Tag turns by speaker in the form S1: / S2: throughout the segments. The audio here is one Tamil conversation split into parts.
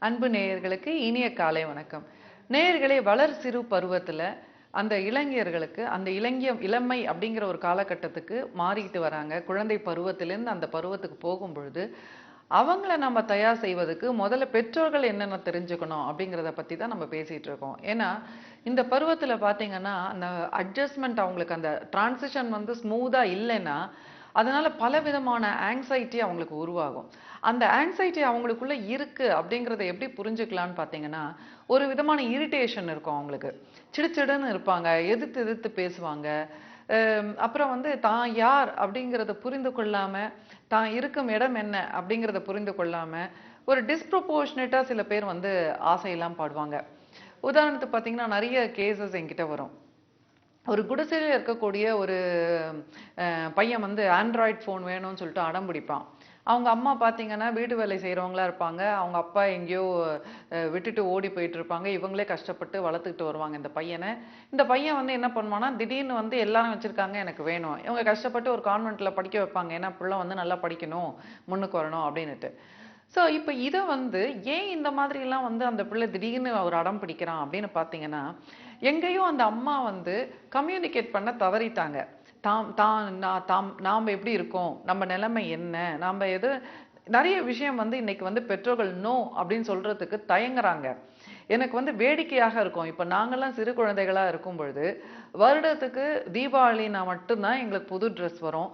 S1: அன்பு நேயர்களுக்கு இனிய காலை வணக்கம். நேயர்களே, வளர் சிறு பருவத்துல அந்த இளைஞர்களுக்கு அந்த இளமை அப்படிங்கிற ஒரு காலகட்டத்துக்கு மாறிட்டு வராங்க. குழந்தை பருவத்திலிருந்து அந்த பருவத்துக்கு போகும் பொழுது அவங்கள நம்ம தயார் செய்வதற்கு முதல்ல பெற்றோர்கள் என்னென்ன தெரிஞ்சுக்கணும் அப்படிங்கிறத பத்தி தான் நம்ம பேசிட்டு இருக்கோம். ஏன்னா இந்த பருவத்துல பாத்தீங்கன்னா அந்த அட்ஜஸ்ட்மெண்ட், அவங்களுக்கு அந்த டிரான்சிஷன் வந்து ஸ்மூதா இல்லைன்னா அதனால பல விதமான ஆங்ஸைட்டி அவங்களுக்கு உருவாகும். அந்த ஆங்ஸைட்டி அவங்களுக்குள்ள இருக்கு அப்படிங்கிறத எப்படி புரிஞ்சுக்கலாம்னு பார்த்தீங்கன்னா, ஒரு விதமான இரிட்டேஷன் இருக்கும் அவங்களுக்கு. சிடுசிடுன்னு இருப்பாங்க, எதிர்த்து எதிர்த்து பேசுவாங்க. அப்புறம் வந்து தான் யார் அப்படிங்கிறத புரிந்து கொள்ளாம, தான் இருக்கும் இடம் என்ன அப்படிங்கிறத புரிந்து கொள்ளாம, ஒரு டிஸ்ப்ரொபோர்ஷனேட்டா சில பேர் வந்து ஆசையெல்லாம் பாடுவாங்க. உதாரணத்துக்கு பார்த்தீங்கன்னா, நிறைய கேசஸ் என்கிட்ட வரும். ஒரு குடிசையில இருக்கக்கூடிய ஒரு பையன் வந்து ஆண்ட்ராய்ட் ஃபோன் வேணும்னு சொல்லிட்டு அடம் பிடிப்பான். அவங்க அம்மா பார்த்தீங்கன்னா வீட்டு வேலை செய்கிறவங்களா இருப்பாங்க. அவங்க அப்பா எங்கேயோ விட்டுட்டு ஓடி போயிட்டு இருப்பாங்க. இவங்களே கஷ்டப்பட்டு வளர்த்துக்கிட்டு வருவாங்க இந்த பையனை. இந்த பையன் வந்து என்ன பண்ணுவான்னா, திடீர்னு வந்து எல்லாரும் வச்சிருக்காங்க, எனக்கு வேணும். இவங்க கஷ்டப்பட்டு ஒரு கான்வென்ட்ல படிக்க வைப்பாங்க. ஏன்னா புள்ள வந்து நல்லா படிக்கணும், முன்னுக்கு வரணும் அப்படின்னுட்டு. ஸோ இப்போ இதை வந்து ஏன் இந்த மாதிரிலாம் வந்து அந்த பிள்ளை திடீர்னு ஒரு அடம் பிடிக்கிறான் அப்படின்னு பார்த்தீங்கன்னா, எங்கேயோ அந்த அம்மா வந்து கம்யூனிகேட் பண்ண தவறிட்டாங்க. தாம் தான் நாம் எப்படி இருக்கோம், நம்ம நிலைமை என்ன, நாம் எது, நிறைய விஷயம் வந்து இன்னைக்கு வந்து பெற்றோர்கள் நோ அப்படின்னு சொல்றதுக்கு தயங்குறாங்க. எனக்கு வந்து வேடிக்கையாக இருக்கும். இப்போ நாங்கெல்லாம் சிறு குழந்தைகளா இருக்கும் பொழுது வருடத்துக்கு தீபாவளினா மட்டும்தான் எங்களுக்கு புது ட்ரெஸ் வரும்.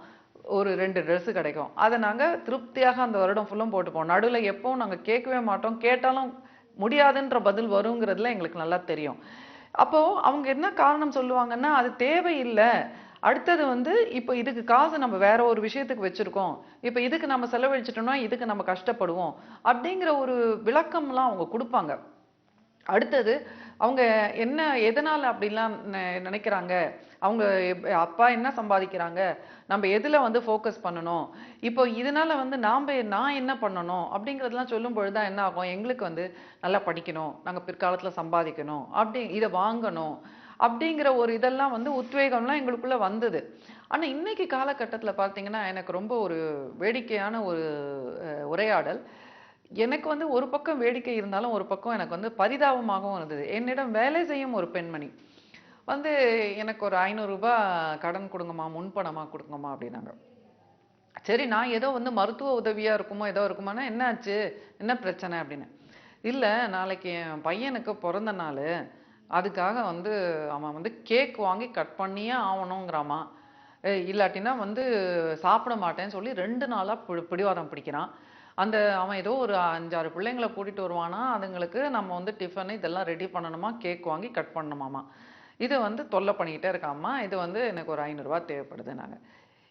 S1: ஒரு 2 ட்ரெஸ் கிடைக்கும். அதை நாங்க திருப்தியாக அந்த வருடம் ஃபுல்லும் போட்டுப்போம். நடுவுல எப்பவும் நாங்க கேட்கவே மாட்டோம். கேட்டாலும் முடியாதுன்ற பதில் வருங்கிறதுல எங்களுக்கு நல்லா தெரியும். அப்போ அவங்க என்ன காரணம் சொல்லுவாங்கன்னா, அது தேவையில்லை. அடுத்தது வந்து இப்போ இதுக்கு காசு நம்ம வேற ஒரு விஷயத்துக்கு வச்சிருக்கோம். இப்போ இதுக்கு நம்ம செலவழிச்சிட்டோம்னா இதுக்கு நம்ம கஷ்டப்படுவோம். அப்படிங்கிற ஒரு விளக்கம்லாம் அவங்க கொடுப்பாங்க. அடுத்தது அவங்க என்ன எதனால அப்படிலாம் நினைக்கிறாங்க, அவங்க அப்பா என்ன சம்பாதிக்கிறாங்க, நம்ம எதுல வந்து ஃபோக்கஸ் பண்ணணும், இப்போ இதனால வந்து நான் என்ன பண்ணணும் அப்படிங்கிறதெல்லாம் சொல்லும் பொழுதுதான் என்ன ஆகும், எங்களுக்கு வந்து நல்லா படிக்கணும், நாங்க பிற்காலத்துல சம்பாதிக்கணும், இதை வாங்கணும் அப்படிங்கிற ஒரு இதெல்லாம் வந்து உத்வேகம்லாம் எங்களுக்குள்ள வந்தது. ஆனா இன்னைக்கு காலகட்டத்துல பார்த்தீங்கன்னா எனக்கு ரொம்ப ஒரு வேடிக்கையான ஒரு உரையாடல். எனக்கு வந்து ஒரு பக்கம் வேடிக்கை இருந்தாலும் ஒரு பக்கம் எனக்கு வந்து பரிதாபமாகவும் இருந்தது. என்னிடம் வேலை செய்யும் ஒரு பெண்மணி வந்து எனக்கு ஒரு 500 ரூபாய் கடன் கொடுங்கம்மா, முன்பணமா கொடுங்கம்மா அப்படின்னாங்க. சரி, நான் ஏதோ வந்து மருத்துவ உதவியா இருக்குமோ ஏதோ இருக்குமானா, என்ன ஆச்சு, என்ன பிரச்சனை அப்படின்னு. இல்ல, நாளைக்கு என் பையனுக்கு பிறந்த நாள், அதுக்காக வந்து அவன் வந்து கேக் வாங்கி கட் பண்ணியே ஆகணுங்கிறாமா. இல்லாட்டினா வந்து சாப்பிட மாட்டேன்னு சொல்லி 2 நாளா பிடிவாதம் பிடிக்கிறான். அவன் ஏதோ ஒரு 5, 6 பிள்ளைங்கள கூட்டிட்டு வருவானா, அதுங்களுக்கு நம்ம வந்து டிஃபன் இதெல்லாம் ரெடி பண்ணணுமா, கேக் வாங்கி கட் பண்ணணுமாமா. இது வந்து தொல்லை பண்ணிக்கிட்டே இருக்காம்மா. இது வந்து எனக்கு ஒரு 500 ரூபாய் தேவைப்படுதுன்னாங்க.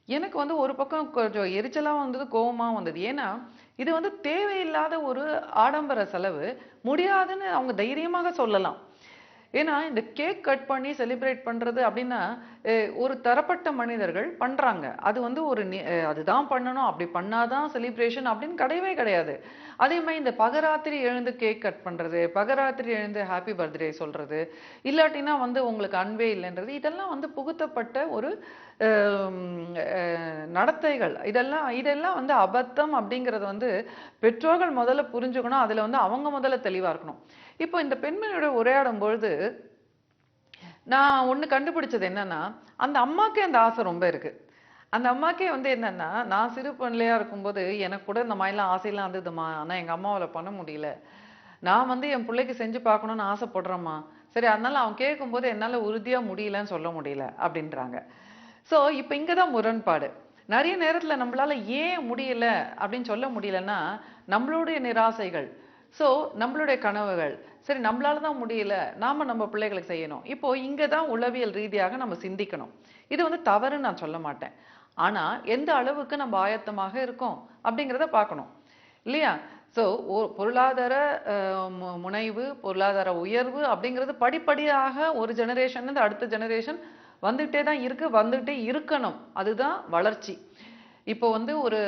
S1: எனக்கு வந்து ஒரு பக்கம் கொஞ்சம் எரிச்சலா வந்தது, கோவமா வந்தது. ஏன்னா இது வந்து தேவையில்லாத ஒரு ஆடம்பர செலவு. முடியாதுன்னு அவங்க தைரியமாக சொல்லலாம். ஏன்னா இந்த கேக் கட் பண்ணி செலிப்ரேட் பண்றது அப்படின்னா ஒரு தரப்பட்ட மனிதர்கள் பண்றாங்க. அது வந்து ஒரு அதுதான் பண்ணணும், அப்படி பண்ணாதான் செலிப்ரேஷன் அப்படின்னு கிடையவே கிடையாது. அதே மாதிரி இந்த பகராத்திரி எழுந்து கேக் கட் பண்றது, பகராத்திரி எழுந்து ஹாப்பி பர்த்டே சொல்றது, இல்லாட்டினா வந்து உங்களுக்கு அன்பே இல்லைன்றது, இதெல்லாம் வந்து புகுத்தப்பட்ட ஒரு நடத்தைகள். இதெல்லாம் வந்து அபத்தம் அப்படிங்கிறது வந்து பெற்றோர்கள் முதல்ல புரிஞ்சுக்கணும். அதுல வந்து அவங்க முதல்ல தெளிவா இருக்கணும். இப்போ இந்த பெண்மணியோட உரையாடும் பொழுது நான் ஒண்ணு கண்டுபிடிச்சது என்னன்னா, அந்த அம்மாக்கே அந்த ஆசை ரொம்ப இருக்கு. அந்த அம்மாக்கே வந்து என்னன்னா, நான் சிறு பிள்ளையா இருக்கும்போது எனக்கு கூட இந்த மாதிரிலாம் ஆசையெல்லாம் இருந்ததுமா. ஆனா எங்க அம்மாவால பண்ண முடியல. நான் வந்து என் பிள்ளைக்கு செஞ்சு பார்க்கணும்னு ஆசைப்படுறேம்மா. சரி, அதனால அவன் கேட்கும்போது என்னால உறுதியா முடியலன்னு சொல்ல முடியல அப்படின்றாங்க. சோ இப்ப இங்கதான் முரண்பாடு. நிறைய நேரத்துல நம்மளால ஏன் முடியல அப்படின்னு சொல்ல முடியலன்னா, நம்மளுடைய நிராசைகள், சோ நம்மளுடைய கனவுகள், சரி நம்மளால தான் முடியல, நாம நம்ம பிள்ளைகளுக்கு செய்யணும். இப்போ இங்கதான் உளவியல் ரீதியாக நம்ம சிந்திக்கணும். இது வந்து தவறுன்னு நான் சொல்ல மாட்டேன். ஆனா எந்த அளவுக்கு நம்ம ஆயத்தமாக இருக்கோம் அப்படிங்கிறத பார்க்கணும், இல்லையா? சோ பொருளாதார முனைவு, பொருளாதார உயர்வு அப்படிங்கிறது படிப்படியாக ஒரு ஜெனரேஷன் இருந்து அடுத்த ஜெனரேஷன் வந்துட்டே தான் இருக்கு, வந்துட்டே இருக்கணும். அதுதான் வளர்ச்சி. இப்போ வந்து ஒரு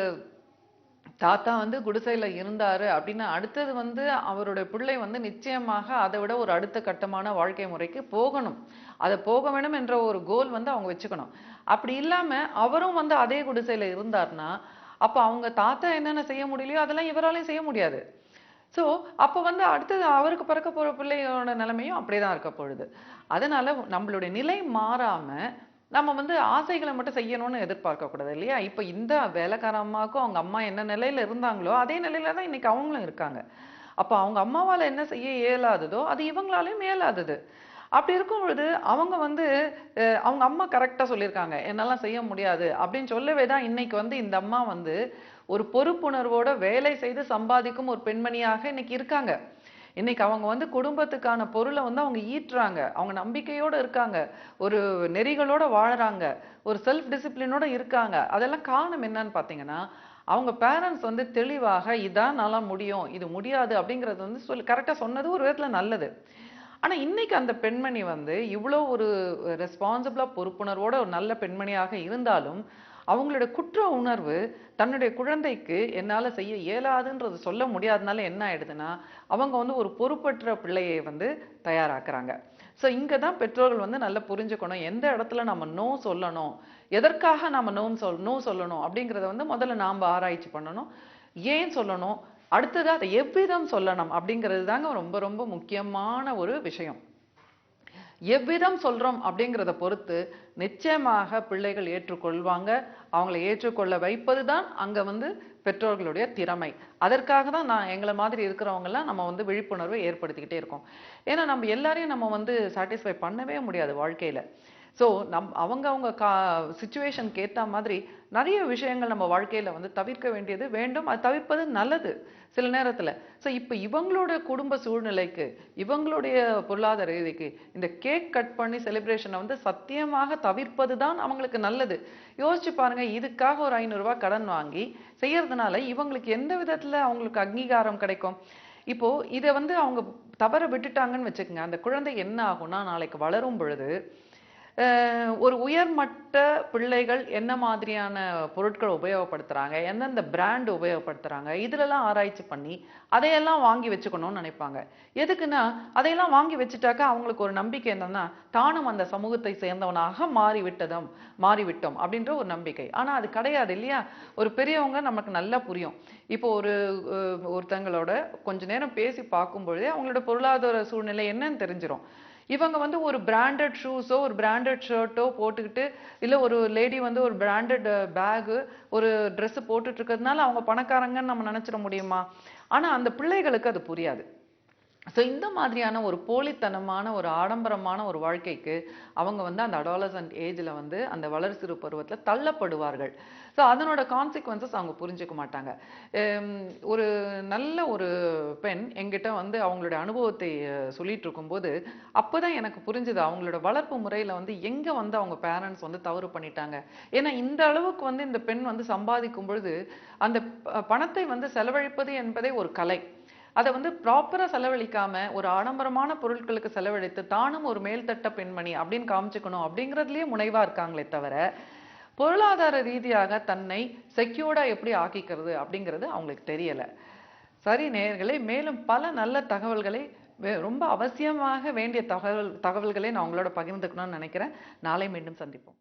S1: தாத்தா வந்து குடிசையில இருந்தாரு அப்படின்னா அடுத்தது வந்து அவருடைய பிள்ளை வந்து நிச்சயமாக அதை விட ஒரு அடுத்த கட்டமான வாழ்க்கை முறைக்கு போகணும். அதை போக வேணும் என்ற ஒரு கோல் வந்து அவங்க வச்சுக்கணும். அப்படி இல்லாம அவரும் வந்து அதே குடிசையில இருந்தார்னா அப்ப அவங்க தாத்தா என்னென்ன செய்ய முடியலையோ அதெல்லாம் இவராலையும் செய்ய முடியாது. ஸோ அப்போ வந்து அடுத்தது அவருக்கு பிறக்க போற பிள்ளையோட நிலைமையும் அப்படியே தான் இருக்க பொழுது. அதனால நம்மளுடைய நிலை மாறாம, நம்ம வந்து ஆசைகள மட்டும் செய்யணும்னு எதிர்பார்க்க கூடாது இல்லையா? இப்ப இந்த வேலைக்கார அம்மாவுக்கும் அவங்க அம்மா என்ன நிலையில இருந்தாங்களோ, அதே நிலையில தான் இன்னைக்கு அவங்களும் இருக்காங்க. அப்ப அவங்க அம்மாவால என்ன செய்ய இயலாததோ, அது இவங்களாலயும் இயலாதது. அப்படி இருக்கும் பொழுது, அவங்க வந்து அவங்க அம்மா கரெக்ட்டா சொல்லியிருக்காங்க. "என்னால செய்ய முடியாது." அப்படின்னு சொல்லவே தான் இன்னைக்கு வந்து இந்த அம்மா வந்து ஒரு பொறுப்புணர்வோட வேலை செய்து சம்பாதிக்கும் ஒரு பெண்மணியாக இன்னைக்கு இருக்காங்க. இன்னைக்கு அவங்க வந்து குடும்பத்துக்கான பொருள வந்து அவங்க ஈட்டுறாங்க. அவங்க நம்பிக்கையோட இருக்காங்க. ஒரு நெறிகளோட வாழுறாங்க. ஒரு செல்ஃப் டிசிப்ளினோட இருக்காங்க. அதெல்லாம் காரணம் என்னன்னு பார்த்தீங்கன்னா, அவங்க பேரண்ட்ஸ் வந்து தெளிவாக இதான் நான்ல முடியும். இது முடியாது அப்படிங்கிறது வந்து கரெக்ட்டா சொன்னது ஒரு விதத்துல நல்லது. ஆனா இன்னைக்கு அந்த பெண்மணி வந்து இவ்ளோ ஒரு ரெஸ்பான்சிபிளா பொறுப்புணர்வோட ஒரு நல்ல பெண்மணியாக இருந்தாலும், அவங்களோட குற்ற உணர்வு தன்னுடைய குழந்தைக்கு என்னால செய்ய இயலாதுன்றது சொல்ல முடியாதனால என்ன ஆயிடுதுன்னா, அவங்க வந்து ஒரு பொறுப்பற்ற பிள்ளையை வந்து தயாராக்குறாங்க. ஸோ இங்க தான் பெற்றோர்கள் வந்து நல்லா புரிஞ்சுக்கணும். எந்த இடத்துல நம்ம நோ சொல்லணும், எதற்காக நாம நோ சொல்லணும் அப்படிங்கிறத வந்து முதல்ல நாம ஆராய்ச்சி பண்ணணும். ஏன் சொல்லணும்? அடுத்தது அதை எவ்விதம் சொல்லணும் அப்படிங்கிறது தாங்க ரொம்ப ரொம்ப முக்கியமான ஒரு விஷயம். எவ்விதம் சொல்றோம் அப்படிங்கிறத பொறுத்து நிச்சயமாக பிள்ளைகள் ஏற்றுக்கொள்வாங்க. அவங்கள ஏற்றுக்கொள்ள வைப்பது தான் அங்க வந்து பெற்றோர்களுடைய திறமை. அதற்காக தான் நான் எங்கள மாதிரி இருக்கிறவங்கலாம் நம்ம வந்து விழிப்புணர்வை ஏற்படுத்திக்கிட்டே இருக்கோம். ஏன்னா நம்ம எல்லாரையும் நம்ம வந்து சாட்டிஸ்ஃபை பண்ணவே முடியாது வாழ்க்கையில. ஸோ அவங்க அவங்க சிச்சுவேஷனுக்கு ஏத்த மாதிரி நிறைய விஷயங்கள் நம்ம வாழ்க்கையில வந்து தவிர்க்க வேண்டியது வேண்டும். அது தவிர்ப்பது நல்லது சில நேரத்துல. ஸோ இப்ப இவங்களோட குடும்ப சூழ்நிலைக்கு, இவங்களுடைய பொருளாதார ரீதிக்கு இந்த கேக் கட் பண்ணி செலிப்ரேஷனை வந்து சத்தியமாக தவிர்ப்பது தான் அவங்களுக்கு நல்லது. யோசிச்சு பாருங்க, இதுக்காக ஒரு ரூ. 500 கடன் வாங்கி செய்யறதுனால இவங்களுக்கு எந்த விதத்துல அவங்களுக்கு அங்கீகாரம் கிடைக்கும்? இப்போ இத வந்து அவங்க தவற விட்டுட்டாங்கன்னு வச்சுக்கங்க, அந்த குழந்தை என்ன ஆகும்னா நாளைக்கு வளரும் பொழுது ஒரு உயர்மட்ட பிள்ளைகள் என்ன மாதிரியான பொருட்கள் உபயோகப்படுத்துறாங்க, எந்தெந்த பிராண்ட் உபயோகப்படுத்துறாங்க, இதுலலாம் ஆராய்ச்சி பண்ணி அதையெல்லாம் வாங்கி வச்சுக்கணும்னு நினைப்பாங்க. எதுக்குன்னா, அதையெல்லாம் வாங்கி வச்சுட்டாக்கா அவங்களுக்கு ஒரு நம்பிக்கை என்னன்னா, தானும் அந்த சமூகத்தை சேர்ந்தவனாக மாறிவிட்டோம் அப்படின்ற ஒரு நம்பிக்கை. ஆனா அது கிடையாது இல்லையா? ஒரு பெரியவங்க நமக்கு நல்லா புரியும். இப்போ ஒருத்தங்களோட கொஞ்ச நேரம் பேசி பார்க்கும் பொழுதே அவங்களோட பொருளாதார சூழ்நிலை என்னன்னு தெரிஞ்சிரும். இவங்க வந்து ஒரு பிராண்டட் ஷூஸோ ஒரு பிராண்டட் ஷர்ட்டோ போட்டுக்கிட்டு, இல்ல ஒரு லேடி வந்து ஒரு பிராண்டட் பேகு ஒரு Dress போட்டுட்டு இருக்கிறதுனால அவங்க பணக்காரங்கன்னு நம்ம நினைச்சிட முடியுமா? ஆனா அந்த பிள்ளைகளுக்கு அது புரியாது. ஸோ இந்த மாதிரியான ஒரு போலித்தனமான ஒரு ஆடம்பரமான ஒரு வாழ்க்கைக்கு அவங்க வந்து அந்த அடாலசன்ட் ஏஜ்ல வந்து அந்த வளர்சிறு பருவத்துல தள்ளப்படுவார்கள். ஸோ அதனோட கான்சிக்வன்சஸ் அவங்க புரிஞ்சுக்க மாட்டாங்க. ஹம் ஒரு நல்ல ஒரு பெண் என்கிட்ட வந்து அவங்களுடைய அனுபவத்தை சொல்லிட்டு இருக்கும்போது அப்பதான் எனக்கு புரிஞ்சுது அவங்களோட வளர்ப்பு முறையில வந்து எங்க வந்து அவங்க பேரண்ட்ஸ் வந்து தவறு பண்ணிட்டாங்க. ஏன்னா இந்த அளவுக்கு வந்து இந்த பெண் வந்து சம்பாதிக்கும் பொழுது அந்த பணத்தை வந்து செலவழிப்பது என்பதே ஒரு கலை. அத வந்து ப்ராப்பரா செலவழிக்காம, ஒரு ஆடம்பரமான பொருட்களுக்கு செலவழித்து, தானும் ஒரு மேல்தட்ட பெண்மணி அப்படின்னு காமிச்சுக்கணும் அப்படிங்கிறதுலயே முனைவா இருக்காங்களே தவிர, பொருளாதார ரீதியாக தன்னை செக்யூர்டா எப்படி ஆக்கிக்கிறது அப்படிங்கிறது அவங்களுக்கு தெரியல. சரி நேயர்களே, மேலும் பல நல்ல தகவல்களை ரொம்ப அவசியமாக வேண்டிய தகவல்களை நான் உங்களோட பகிர்ந்துக்கணும்னு நினைக்கிறேன். நாளை மீண்டும் சந்திப்போம்.